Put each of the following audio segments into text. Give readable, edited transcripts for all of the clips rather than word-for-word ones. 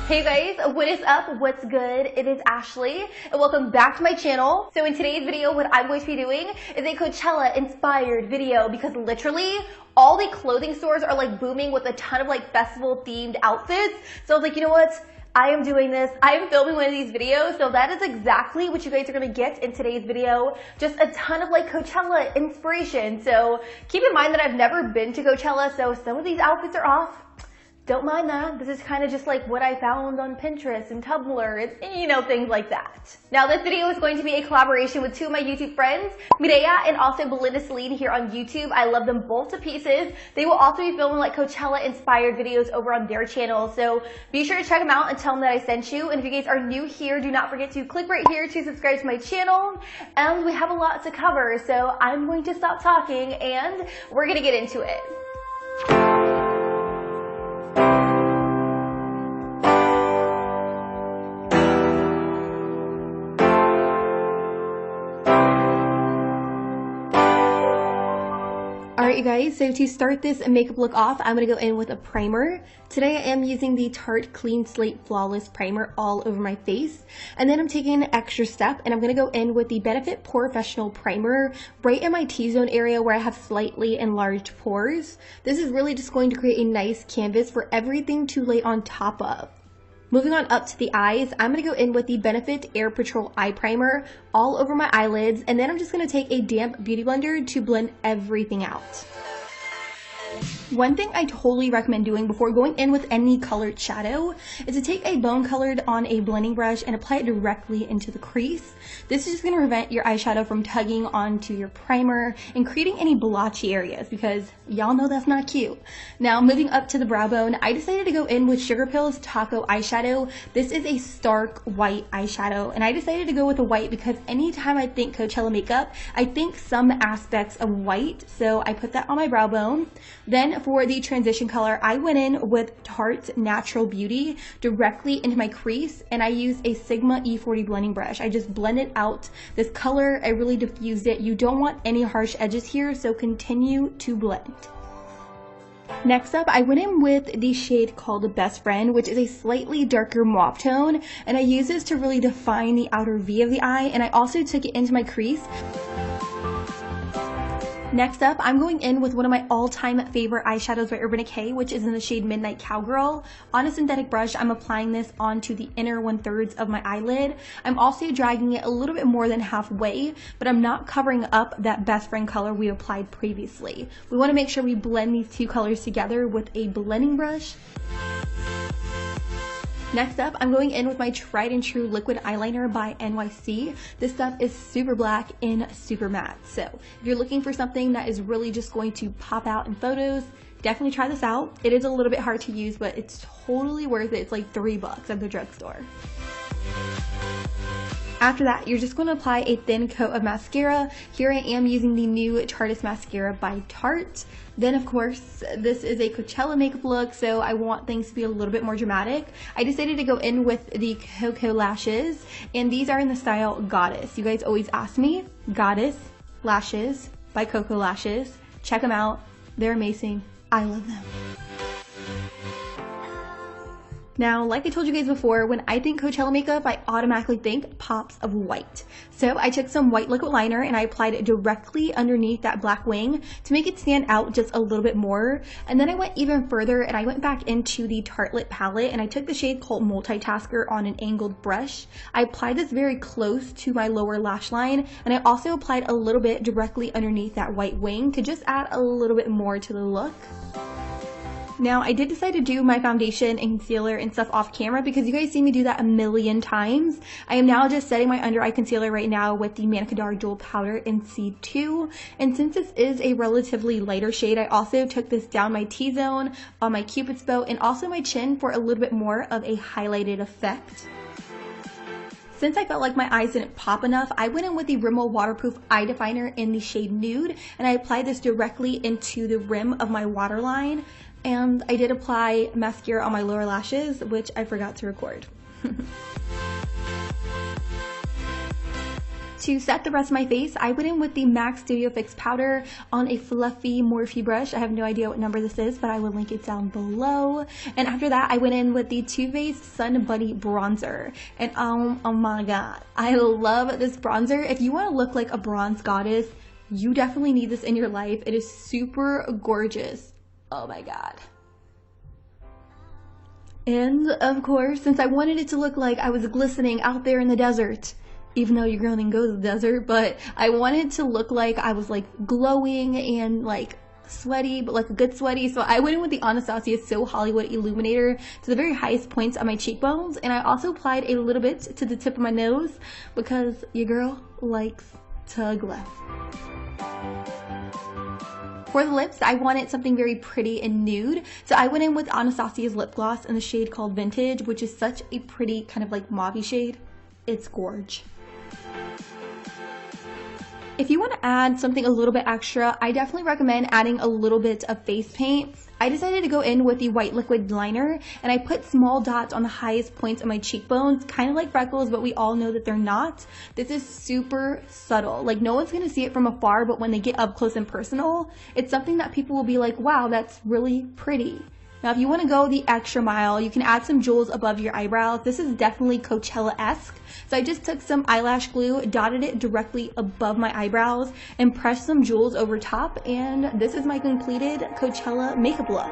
Hey guys, what is up? What's good? It is Ashley and welcome back to my channel. So in today's video, what I'm going to be doing is a Coachella inspired video because literally all the clothing stores are like booming with a ton of like festival themed outfits. So I was like, you know what? I am doing this. I am filming one of these videos. So that is exactly what you guys are going to get in today's video. Just a ton of like Coachella inspiration. So keep in mind that I've never been to Coachella. So some of these outfits are off. Don't mind that. This is kind of just like what I found on Pinterest and Tumblr and, you know, things like that. Now this video is going to be a collaboration with two of my YouTube friends, Mireya and also Belinda Celine here on YouTube. I love them both to pieces. They will also be filming like Coachella inspired videos over on their channel. So be sure to check them out and tell them that I sent you. And if you guys are new here, do not forget to click right here to subscribe to my channel. And we have a lot to cover. So I'm going to stop talking and we're going to get into it. Alright you guys, so to start this makeup look off, I'm going to go in with a primer. Today I am using the Tarte Clean Slate Flawless Primer all over my face. And then I'm taking an extra step and I'm going to go in with the Benefit Professional Primer right in my T-zone area where I have slightly enlarged pores. This is really just going to create a nice canvas for everything to lay on top of. Moving on up to the eyes, I'm going to go in with the Benefit Air Patrol Eye Primer all over my eyelids, and then I'm just going to take a damp beauty blender to blend everything out. One thing I totally recommend doing before going in with any colored shadow is to take a bone colored on a blending brush and apply it directly into the crease. This is just going to prevent your eyeshadow from tugging onto your primer and creating any blotchy areas because y'all know that's not cute. Now moving up to the brow bone, I decided to go in with Sugar Pill's Taco eyeshadow. This is a stark white eyeshadow and I decided to go with a white because anytime I think Coachella makeup, I think some aspects of white, so I put that on my brow bone. Then for the transition color, I went in with Tarte Natural Beauty directly into my crease and I used a Sigma E40 blending brush. I just blended out this color. I really diffused it. You don't want any harsh edges here, so continue to blend. Next up, I went in with the shade called Best Friend, which is a slightly darker mauve tone, and I use this to really define the outer V of the eye, and I also took it into my crease. Next up, I'm going in with one of my all-time favorite eyeshadows by Urban Decay, which is in the shade Midnight Cowgirl. On a synthetic brush, I'm applying this onto the inner 1/3 of my eyelid. I'm also dragging it a little bit more than halfway, but I'm not covering up that Best Friend color we applied previously. We want to make sure we blend these two colors together with a blending brush. Next up, I'm going in with my tried and true liquid eyeliner by NYC. This stuff is super black and super matte. So if you're looking for something that is really just going to pop out in photos, definitely try this out. It is a little bit hard to use, but it's totally worth it. It's like $3 at the drugstore. After that, you're just going to apply a thin coat of mascara. Here I am using the new Tarte Mascara by Tarte. Then of course, this is a Coachella makeup look, so I want things to be a little bit more dramatic. I decided to go in with the Cocoa lashes, and these are in the style Goddess. You guys always ask me, Goddess lashes by Cocoa Lashes. Check them out. They're amazing. I love them. Now, like I told you guys before, when I think Coachella makeup, I automatically think pops of white. So I took some white liquid liner and I applied it directly underneath that black wing to make it stand out just a little bit more. And then I went even further and I went back into the Tartelette palette and I took the shade called Multitasker on an angled brush. I applied this very close to my lower lash line and I also applied a little bit directly underneath that white wing to just add a little bit more to the look. Now, I did decide to do my foundation and concealer and stuff off camera because you guys see me do that a million times. I am now just setting my under eye concealer right now with the Manicadar Dual Powder in C2. And since this is a relatively lighter shade, I also took this down my T-zone, on my Cupid's bow, and also my chin for a little bit more of a highlighted effect. Since I felt like my eyes didn't pop enough, I went in with the Rimmel Waterproof Eye Definer in the shade Nude, and I applied this directly into the rim of my waterline. And I did apply mascara on my lower lashes, which I forgot to record. to set the rest of my face, I went in with the MAC Studio Fix powder on a fluffy Morphe brush. I have no idea what number this is, but I will link it down below. And after that, I went in with the Too Faced Sun Bunny bronzer. And oh my god, I love this bronzer. If you want to look like a bronze goddess, you definitely need this in your life. It is super gorgeous. Oh my god. And of course, since I wanted it to look like I was glistening out there in the desert, even though your girl didn't go to the desert, but I wanted to look like I was like glowing and like sweaty, but like a good sweaty. So I went in with the Anastasia So Hollywood Illuminator to the very highest points on my cheekbones. And I also applied a little bit to the tip of my nose because your girl likes to glow. For the lips, I wanted something very pretty and nude, so I went in with Anastasia's lip gloss in the shade called Vintage, which is such a pretty kind of like mauve shade. It's gorge. If you want to add something a little bit extra, I definitely recommend adding a little bit of face paint. I decided to go in with the white liquid liner, and I put small dots on the highest points of my cheekbones, kind of like freckles, but we all know that they're not. This is super subtle. Like, no one's going to see it from afar, but when they get up close and personal, it's something that people will be like, wow, that's really pretty. Now, if you want to go the extra mile, you can add some jewels above your eyebrows. This is definitely Coachella-esque. So I just took some eyelash glue, dotted it directly above my eyebrows, and pressed some jewels over top. And this is my completed Coachella makeup look.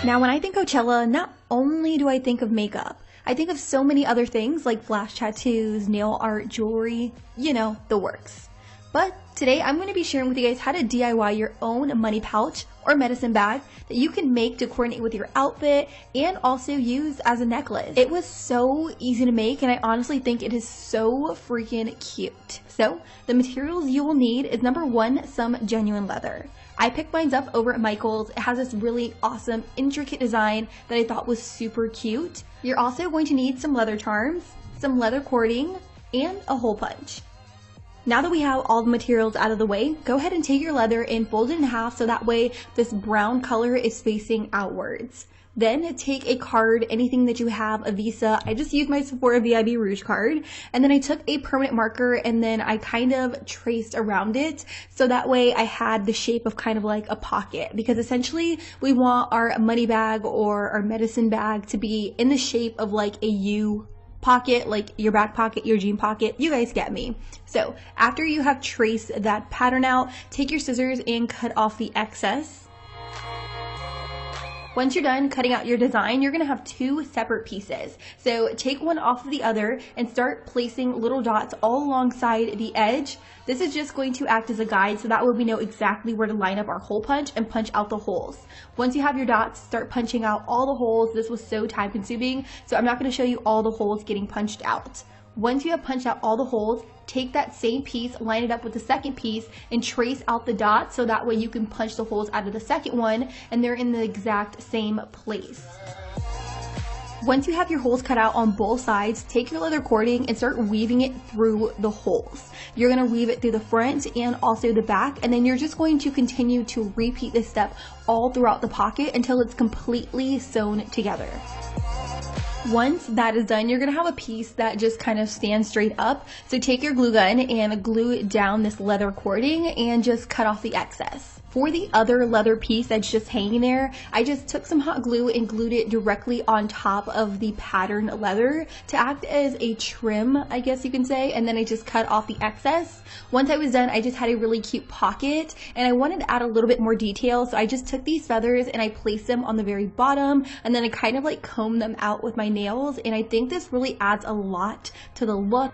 Now, when I think Coachella, not only do I think of makeup, I think of so many other things like flash tattoos, nail art, jewelry, you know, the works. But today I'm going to be sharing with you guys how to DIY your own money pouch or medicine bag that you can make to coordinate with your outfit and also use as a necklace. It was so easy to make, and I honestly think it is so freaking cute. So the materials you will need is number one, some genuine leather. I picked mine up over at Michael's. It has this really awesome, intricate design that I thought was super cute. You're also going to need some leather charms, some leather cording, and a hole punch. Now that we have all the materials out of the way, go ahead and take your leather and fold it in half so that way this brown color is facing outwards. Then take a card, anything that you have, a Visa. I just used my Sephora VIB Rouge card. And then I took a permanent marker and then I kind of traced around it. So that way I had the shape of kind of like a pocket. Because essentially we want our money bag or our medicine bag to be in the shape of like a U pocket, like your back pocket, your jean pocket. You guys get me. So after you have traced that pattern out, take your scissors and cut off the excess. Once you're done cutting out your design, you're going to have two separate pieces. So take one off of the other and start placing little dots all alongside the edge. This is just going to act as a guide so that way we know exactly where to line up our hole punch and punch out the holes. Once you have your dots, start punching out all the holes. This was so time consuming, so I'm not going to show you all the holes getting punched out. Once you have punched out all the holes, take that same piece, line it up with the second piece, and trace out the dots so that way you can punch the holes out of the second one and they're in the exact same place. Once you have your holes cut out on both sides, take your leather cording and start weaving it through the holes. You're going to weave it through the front and also the back, and then you're just going to continue to repeat this step all throughout the pocket until it's completely sewn together. Once that is done, you're going to have a piece that just kind of stands straight up. So take your glue gun and glue down this leather cording and just cut off the excess. For the other leather piece that's just hanging there, I just took some hot glue and glued it directly on top of the patterned leather to act as a trim, I guess you can say, and then I just cut off the excess. Once I was done, I just had a really cute pocket, and I wanted to add a little bit more detail, so I just took these feathers and I placed them on the very bottom, and then I kind of like combed them out with my nails, and I think this really adds a lot to the look.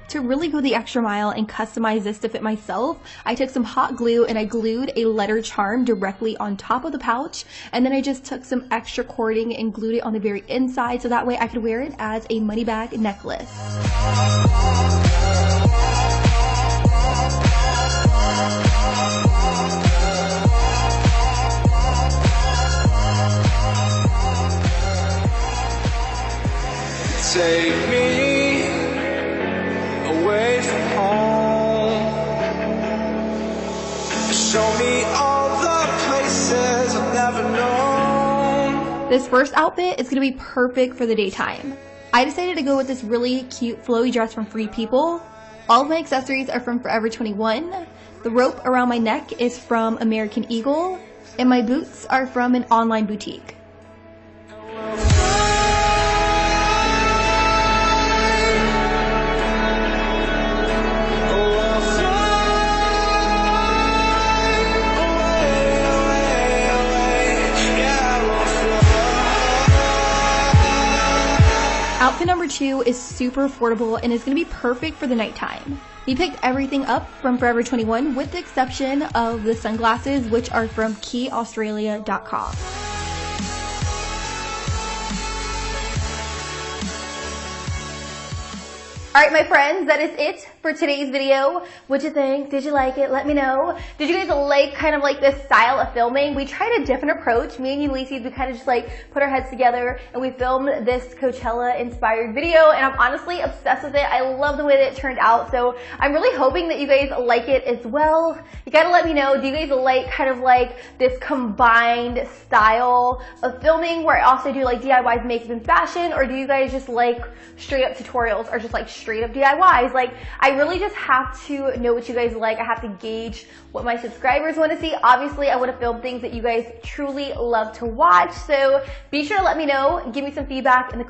To really go the extra mile and customize this to fit myself, I took some hot glue and I glued a letter charm directly on top of the pouch, and then I just took some extra cording and glued it on the very inside so that way I could wear it as a money bag necklace. Take me away from home. This first outfit is going to be perfect for the daytime. I decided to go with this really cute flowy dress from Free People. All of my accessories are from Forever 21. The rope around my neck is from American Eagle, and my boots are from an online boutique. Outfit number 2 is super affordable and is going to be perfect for the nighttime. We picked everything up from Forever 21 with the exception of the sunglasses, which are from keyaustralia.com. Alright my friends, that is it for today's video. What'd you think? Did you like it? Let me know. Did you guys like kind of like this style of filming? We tried a different approach. Me and Ulysses, we kind of just like put our heads together and we filmed this Coachella inspired video, and I'm honestly obsessed with it. I love the way that it turned out, so I'm really hoping that you guys like it as well. You gotta let me know, do you guys like kind of like this combined style of filming where I also do like DIYs, makeup, and fashion, or do you guys just like straight up tutorials or just like straight up DIYs? Like, I really just have to know what you guys like. I have to gauge what my subscribers want to see. Obviously, I want to film things that you guys truly love to watch. So be sure to let me know. Give me some feedback in the comments.